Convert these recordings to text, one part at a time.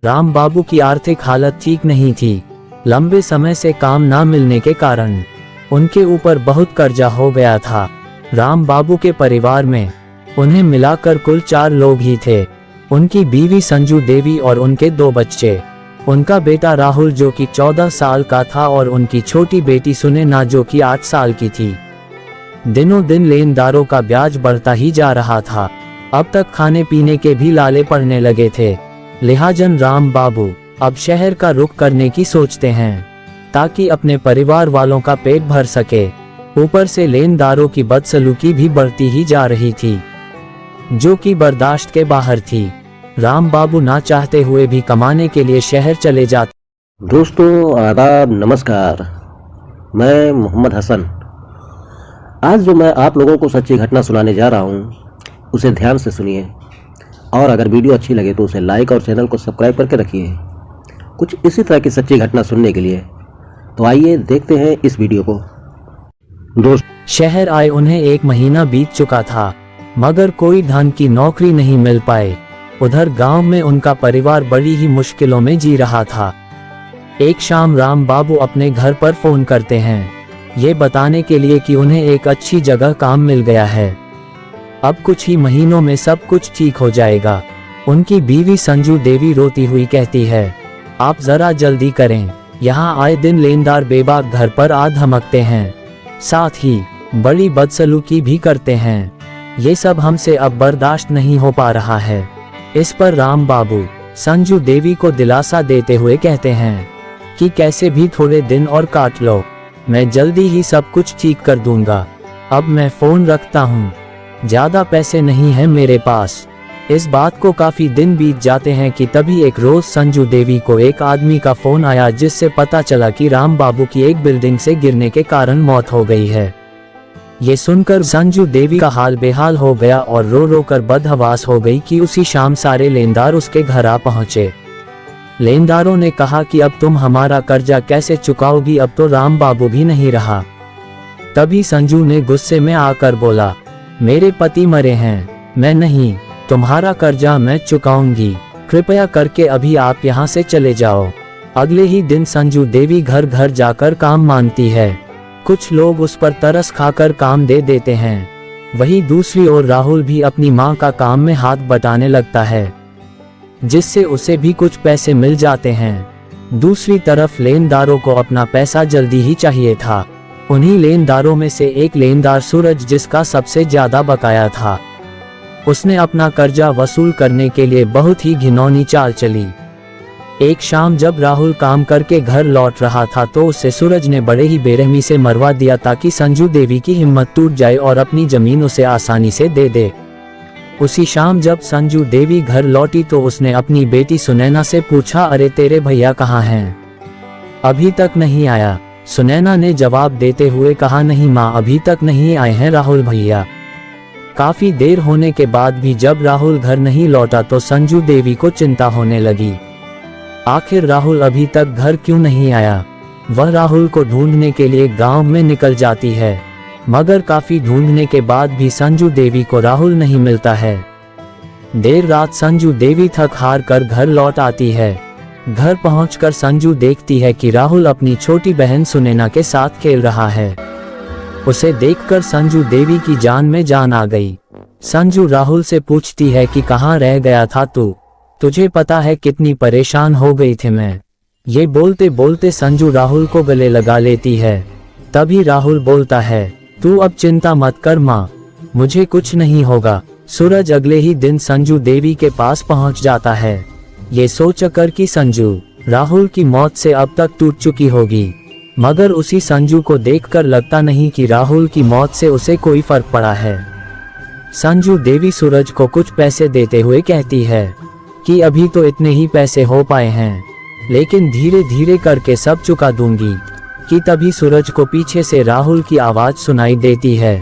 राम बाबू की आर्थिक हालत ठीक नहीं थी। लंबे समय से काम न मिलने के कारण उनके ऊपर बहुत कर्जा हो गया था। राम बाबू के परिवार में उन्हें मिलाकर कुल 4 लोग ही थे। उनकी बीवी संजू देवी और उनके 2 बच्चे। उनका बेटा राहुल जो कि 14 साल का था और उनकी छोटी बेटी सुनैना जो कि 8 साल की थी। दिनों दिन लेनदारों का ब्याज बढ़ता ही जा रहा था। अब तक खाने पीने के भी लाले पड़ने लगे थे। लिहाजन राम बाबू अब शहर का रुख करने की सोचते हैं ताकि अपने परिवार वालों का पेट भर सके। ऊपर से लेनदारों की बदसलूकी भी बढ़ती ही जा रही थी जो कि बर्दाश्त के बाहर थी। राम बाबू ना चाहते हुए भी कमाने के लिए शहर चले जाते। दोस्तों आदाब, नमस्कार। मैं मोहम्मद हसन। आज जो मैं आप लोगों को सच्ची घटना सुनाने जा रहा हूँ उसे ध्यान से सुनिए और अगर वीडियो अच्छी लगे तो उसे लाइक और चैनल को सब्सक्राइब करके रखिए। कुछ इसी तरह की सच्ची घटना सुनने के लिए तो आइए देखते हैं इस वीडियो को। शहर आए उन्हें 1 महीना बीत चुका था मगर कोई ढंग की नौकरी नहीं मिल पाए। उधर गांव में उनका परिवार बड़ी ही मुश्किलों में जी रहा था। एक शाम राम बाबू अपने घर पर फोन करते हैं ये बताने के लिए कि उन्हें एक अच्छी जगह काम मिल गया है। अब कुछ ही महीनों में सब कुछ ठीक हो जाएगा। उनकी बीवी संजू देवी रोती हुई कहती है आप जरा जल्दी करें, यहाँ आए दिन लेनदार बेबाक घर पर आ धमकते हैं, साथ ही बड़ी बदसलूकी भी करते हैं। ये सब हमसे अब बर्दाश्त नहीं हो पा रहा है। इस पर राम बाबू संजू देवी को दिलासा देते हुए कहते हैं कि कैसे भी थोड़े दिन और काट लो, मैं जल्दी ही सब कुछ ठीक कर दूंगा। अब मैं फोन रखता हूँ, ज्यादा पैसे नहीं है मेरे पास। इस बात को काफी दिन बीत जाते हैं कि तभी एक रोज संजू देवी को एक आदमी का फोन आया जिससे पता चला कि राम बाबू की एक बिल्डिंग से गिरने के कारण मौत हो गई है। ये सुनकर संजू देवी का हाल बेहाल हो गया और रो रो कर बदहवास हो गई कि उसी शाम सारे लेनदार उसके घर आ पहुंचे। लेनदारों ने कहा कि अब तुम हमारा कर्जा कैसे चुकाओगी, अब तो राम बाबू भी नहीं रहा। तभी संजू ने गुस्से में आकर बोला मेरे पति मरे हैं, मैं नहीं, तुम्हारा कर्जा मैं चुकाऊंगी, कृपया करके अभी आप यहाँ से चले जाओ। अगले ही दिन संजू देवी घर घर जाकर काम मांगती है। कुछ लोग उस पर तरस खाकर काम दे देते हैं। वहीं दूसरी ओर राहुल भी अपनी मां का काम में हाथ बटाने लगता है जिससे उसे भी कुछ पैसे मिल जाते हैं। दूसरी तरफ लेनदारों को अपना पैसा जल्दी ही चाहिए था। उन्हीं लेनदारों में से एक लेनदार सूरज जिसका सबसे ज्यादा बकाया था, उसने अपना कर्जा वसूल करने के लिए बहुत ही घिनौनी चाल चली। एक शाम जब राहुल काम करके घर लौट रहा था तो उसे सूरज ने बड़े ही बेरहमी से मरवा दिया ताकि संजू देवी की हिम्मत टूट जाए और अपनी जमीन उसे आसानी से दे दे। उसी शाम जब संजू देवी घर लौटी तो उसने अपनी बेटी सुनैना से पूछा अरे तेरे भैया कहाँ हैं, अभी तक नहीं आया। सुनैना ने जवाब देते हुए कहा नहीं माँ, अभी तक नहीं आए हैं राहुल भैया। काफी देर होने के बाद भी जब राहुल घर नहीं लौटा तो संजू देवी को चिंता होने लगी। आखिर राहुल अभी तक घर क्यों नहीं आया। वह राहुल को ढूंढने के लिए गांव में निकल जाती है मगर काफी ढूंढने के बाद भी संजू देवी को राहुल नहीं मिलता है। देर रात संजू देवी थक हार कर घर लौट आती है। घर पहुंचकर संजू देखती है कि राहुल अपनी छोटी बहन सुनैना के साथ खेल रहा है। उसे देखकर संजू देवी की जान में जान आ गई। संजू राहुल से पूछती है कि कहाँ रह गया था तू, तुझे पता है कितनी परेशान हो गई थी मैं। ये बोलते बोलते संजू राहुल को गले लगा लेती है। तभी राहुल बोलता है तू अब चिंता मत कर माँ, मुझे कुछ नहीं होगा। सूरज अगले ही दिन संजू देवी के पास पहुंच जाता है ये सोचकर कि संजू राहुल की मौत से अब तक टूट चुकी होगी, मगर उसी संजू को देखकर लगता नहीं कि राहुल की मौत से उसे कोई फर्क पड़ा है। संजू देवी सूरज को कुछ पैसे देते हुए कहती है कि अभी तो इतने ही पैसे हो पाए हैं लेकिन धीरे धीरे करके सब चुका दूंगी। कि तभी सूरज को पीछे से राहुल की आवाज सुनाई देती है।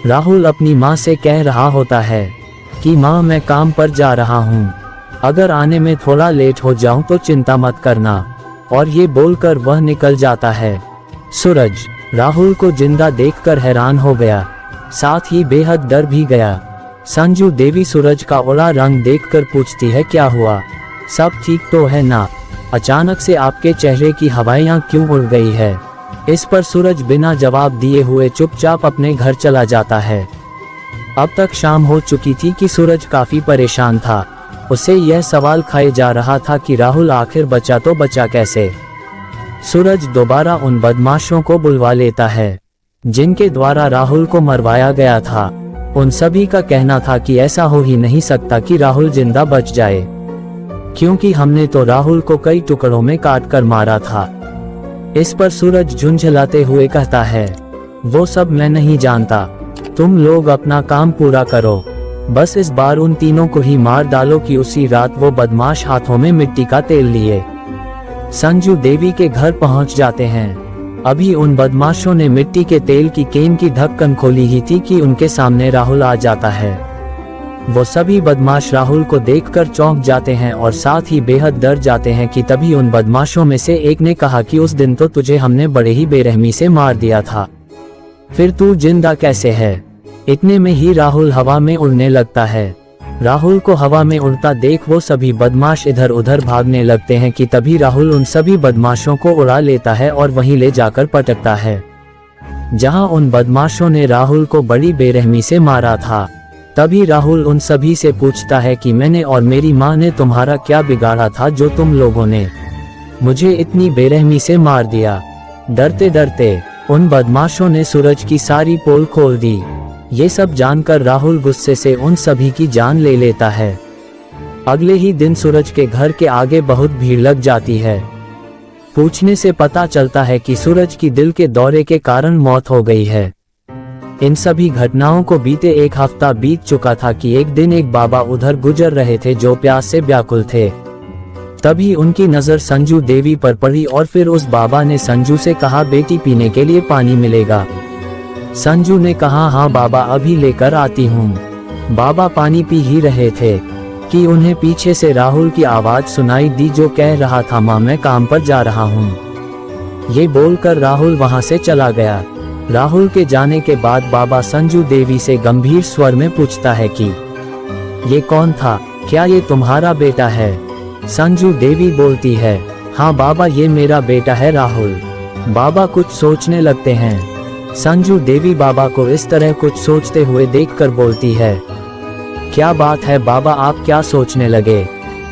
राहुल अपनी माँ से कह रहा होता है कि माँ मैं काम पर जा रहा हूँ, अगर आने में थोड़ा लेट हो जाऊं तो चिंता मत करना। और ये बोलकर वह निकल जाता है। सूरज राहुल को जिंदा देखकर हैरान हो गया, साथ ही बेहद डर भी गया। संजू देवी सूरज का उड़ा रंग देखकर पूछती है क्या हुआ, सब ठीक तो है ना? अचानक से आपके चेहरे की हवाएं क्यों उड़ गई है? इस पर सूरज बिना जवाब दिए हुए चुपचाप अपने घर चला जाता है। अब तक शाम हो चुकी थी कि सूरज काफी परेशान था। उसे यह सवाल खाए जा रहा था कि राहुल आखिर बचा तो बचा कैसे। सूरज दोबारा उन बदमाशों को बुलवा लेता है जिनके द्वारा राहुल को मरवाया गया था। उन सभी का कहना था कि ऐसा हो ही नहीं सकता कि राहुल जिंदा बच जाए, क्योंकि हमने तो राहुल को कई टुकड़ों में काट कर मारा था। इस पर सूरज झुंझलाते हुए कहता है, वो सब मैं नहीं जानता, तुम लोग अपना काम पूरा करो, बस इस बार उन तीनों को ही मार डालो। कि उसी रात वो बदमाश हाथों में मिट्टी का तेल लिए संजू देवी के घर पहुंच जाते हैं। अभी उन बदमाशों ने मिट्टी के तेल की केन की ढक्कन खोली ही थी कि उनके सामने राहुल आ जाता है। वो सभी बदमाश राहुल को देखकर चौंक जाते हैं और साथ ही बेहद डर जाते हैं कि तभी उन बदमाशों में से एक ने कहा कि उस दिन तो तुझे हमने बड़े ही बेरहमी से मार दिया था, फिर तू जिंदा कैसे है? इतने में ही राहुल हवा में उड़ने लगता है। राहुल को हवा में उड़ता देख वो सभी बदमाश इधर उधर भागने लगते हैं कि तभी राहुल उन सभी बदमाशों को उड़ा लेता है और वहीं ले जाकर पटकता है जहां उन बदमाशों ने राहुल को बड़ी बेरहमी से मारा था। तभी राहुल उन सभी से पूछता है कि मैंने और मेरी माँ ने तुम्हारा क्या बिगाड़ा था जो तुम लोगों ने मुझे इतनी बेरहमी से मार दिया? डरते डरते उन बदमाशों ने सूरज की सारी पोल खोल दी। ये सब जानकर राहुल गुस्से से उन सभी की जान ले लेता है। अगले ही दिन सूरज के घर के आगे बहुत भीड़ लग जाती है। पूछने से पता चलता है कि सूरज की दिल के दौरे के कारण मौत हो गई है। इन सभी घटनाओं को बीते एक हफ्ता बीत चुका था कि एक दिन एक बाबा उधर गुजर रहे थे जो प्यास से व्याकुल थे। तभी उनकी नजर संजू देवी पर पड़ी और फिर उस बाबा ने संजू से कहा, बेटी पीने के लिए पानी मिलेगा? संजू ने कहा, हाँ बाबा, अभी लेकर आती हूँ। बाबा पानी पी ही रहे थे कि उन्हें पीछे से राहुल की आवाज सुनाई दी जो कह रहा था, माँ मैं काम पर जा रहा हूँ। ये बोलकर राहुल वहां से चला गया। राहुल के जाने के बाद बाबा संजू देवी से गंभीर स्वर में पूछता है कि ये कौन था, क्या ये तुम्हारा बेटा है? संजू देवी बोलती है, हाँ बाबा, ये मेरा बेटा है राहुल। बाबा कुछ सोचने लगते हैं। संजू देवी बाबा को इस तरह कुछ सोचते हुए देखकर बोलती है, क्या बात है बाबा, आप क्या सोचने लगे?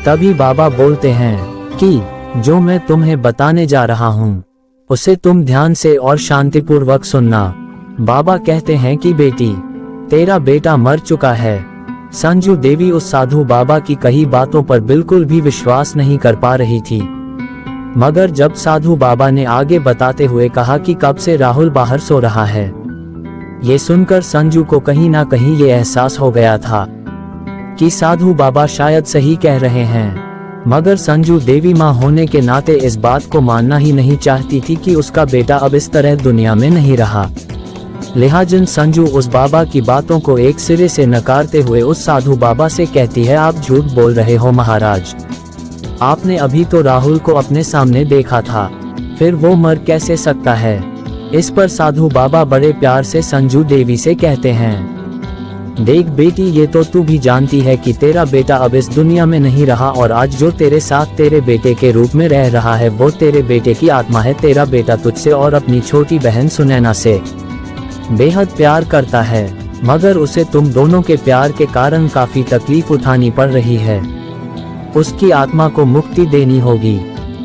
तभी बाबा बोलते हैं कि जो मैं तुम्हें बताने जा रहा हूँ उसे तुम ध्यान से और शांतिपूर्वक सुनना। बाबा कहते हैं कि बेटी, तेरा बेटा मर चुका है। संजू देवी उस साधु बाबा की कही बातों पर बिल्कुल भी विश्वास नहीं कर पा रही थी, मगर जब साधु बाबा ने आगे बताते हुए कहा कि कब से राहुल बाहर सो रहा है, ये सुनकर संजू को कहीं ना कहीं ये एहसास हो गया था कि साधु बाबा शायद सही कह रहे हैं। मगर संजू देवी माँ होने के नाते इस बात को मानना ही नहीं चाहती थी कि उसका बेटा अब इस तरह दुनिया में नहीं रहा। लिहाजन संजू उस बाबा की बातों को एक सिरे से नकारते हुए उस साधु बाबा से कहती है, आप झूठ बोल रहे हो महाराज, आपने अभी तो राहुल को अपने सामने देखा था, फिर वो मर कैसे सकता है? इस पर साधु बाबा बड़े प्यार से संजू देवी से कहते हैं, देख बेटी, ये तो तू भी जानती है कि तेरा बेटा अब इस दुनिया में नहीं रहा और आज जो तेरे साथ तेरे बेटे के रूप में रह रहा है वो तेरे बेटे की आत्मा है। तेरा बेटा तुझसे और अपनी छोटी बहन सुनैना से बेहद प्यार करता है, मगर उसे तुम दोनों के प्यार के कारण काफी तकलीफ उठानी पड़ रही है। उसकी आत्मा को मुक्ति देनी होगी,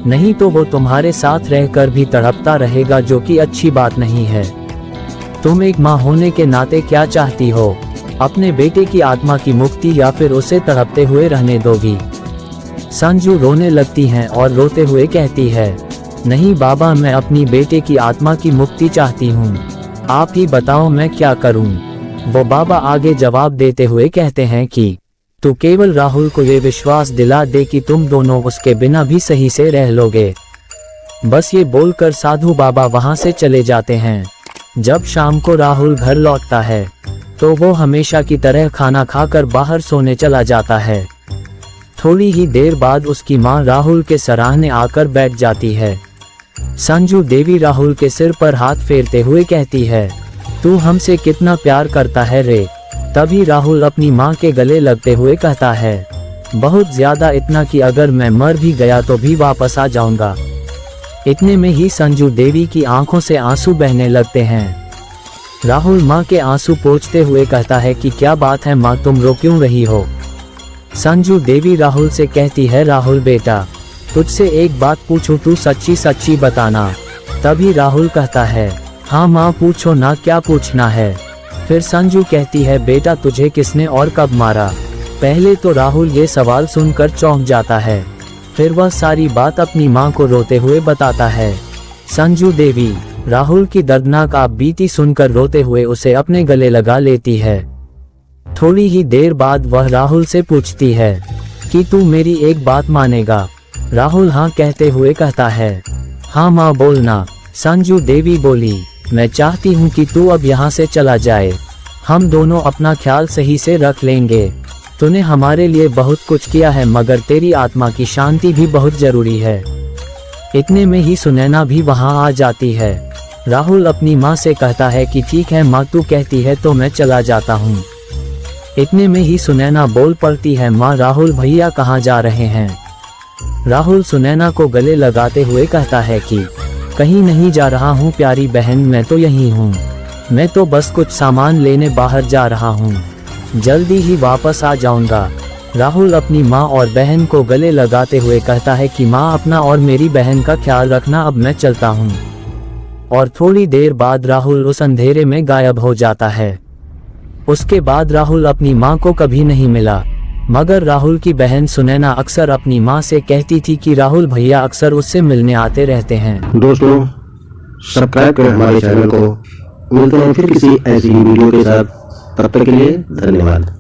नहीं तो वो तुम्हारे साथ रहकर भी तड़पता रहेगा, जो कि अच्छी बात नहीं है। तुम एक माँ होने के नाते क्या चाहती हो, अपने बेटे की आत्मा की मुक्ति या फिर उसे तड़पते हुए रहने दोगी? संजू रोने लगती हैं और रोते हुए कहती है, नहीं बाबा, मैं अपनी बेटे की आत्मा की मुक्ति चाहती हूँ, आप ही बताओ मैं क्या करूँ? वो बाबा आगे जवाब देते हुए कहते हैं कि तू केवल राहुल को ये विश्वास दिला दे कि तुम दोनों उसके बिना भी सही से रह लोगे। बस ये बोलकर साधु बाबा वहां से चले जाते हैं। जब शाम को राहुल घर लौटता है तो वो हमेशा की तरह खाना खाकर बाहर सोने चला जाता है। थोड़ी ही देर बाद उसकी माँ राहुल के सराहने आकर बैठ जाती है। संजू देवी राहुल के सिर पर हाथ फेरते हुए कहती है, तू हमसे कितना प्यार करता है रे? तभी राहुल अपनी माँ के गले लगते हुए कहता है, बहुत ज्यादा, इतना कि अगर मैं मर भी गया तो भी वापस आ जाऊंगा। इतने में ही संजू देवी की आंखों से आंसू बहने लगते हैं। राहुल माँ के आंसू पोंछते हुए कहता है कि क्या बात है माँ, तुम रो क्यों रही हो। संजू देवी राहुल से कहती है, राहुल बेटा तुझसे एक बात पूछूं, तू सच्ची सच्ची बताना। तभी राहुल कहता है, हाँ माँ पूछो ना, क्या पूछना है। फिर संजू कहती है, बेटा तुझे किसने और कब मारा। पहले तो राहुल ये सवाल सुनकर चौंक जाता है, फिर वह सारी बात अपनी माँ को रोते हुए बताता है। संजू देवी राहुल की दर्दनाक आप बीती सुनकर रोते हुए उसे अपने गले लगा लेती है। थोड़ी ही देर बाद वह राहुल से पूछती है कि तू मेरी एक बात मानेगा। राहुल हाँ कहते हुए कहता है, हाँ माँ बोलना। संजू देवी बोली, मैं चाहती हूँ कि तू अब यहाँ से चला जाए, हम दोनों अपना ख्याल सही से रख लेंगे। तूने हमारे लिए बहुत कुछ किया है, मगर तेरी आत्मा की शांति भी बहुत जरूरी है। इतने में ही सुनैना भी वहाँ आ जाती है। राहुल अपनी माँ से कहता है कि ठीक है माँ, तू कहती है तो मैं चला जाता हूँ। इतने में ही सुनैना बोल पड़ती है, माँ राहुल भैया कहाँ जा रहे हैं। राहुल सुनैना को गले लगाते हुए कहता है कि कहीं नहीं जा रहा हूँ प्यारी बहन, मैं तो यहीं हूँ। मैं तो बस कुछ सामान लेने बाहर जा रहा हूँ, जल्दी ही वापस आ जाऊंगा। राहुल अपनी माँ और बहन को गले लगाते हुए कहता है कि माँ अपना और मेरी बहन का ख्याल रखना, अब मैं चलता हूँ। और थोड़ी देर बाद राहुल उस अंधेरे में गायब हो जाता है। उसके बाद राहुल अपनी माँ को कभी नहीं मिला, मगर राहुल की बहन सुनैना अक्सर अपनी माँ से कहती थी कि राहुल भैया अक्सर उससे मिलने आते रहते हैं। दोस्तों सब्सक्राइब करें हमारे चैनल को। मिलते हैं फिर किसी ऐसी वीडियो के साथ, तब तक के लिए धन्यवाद।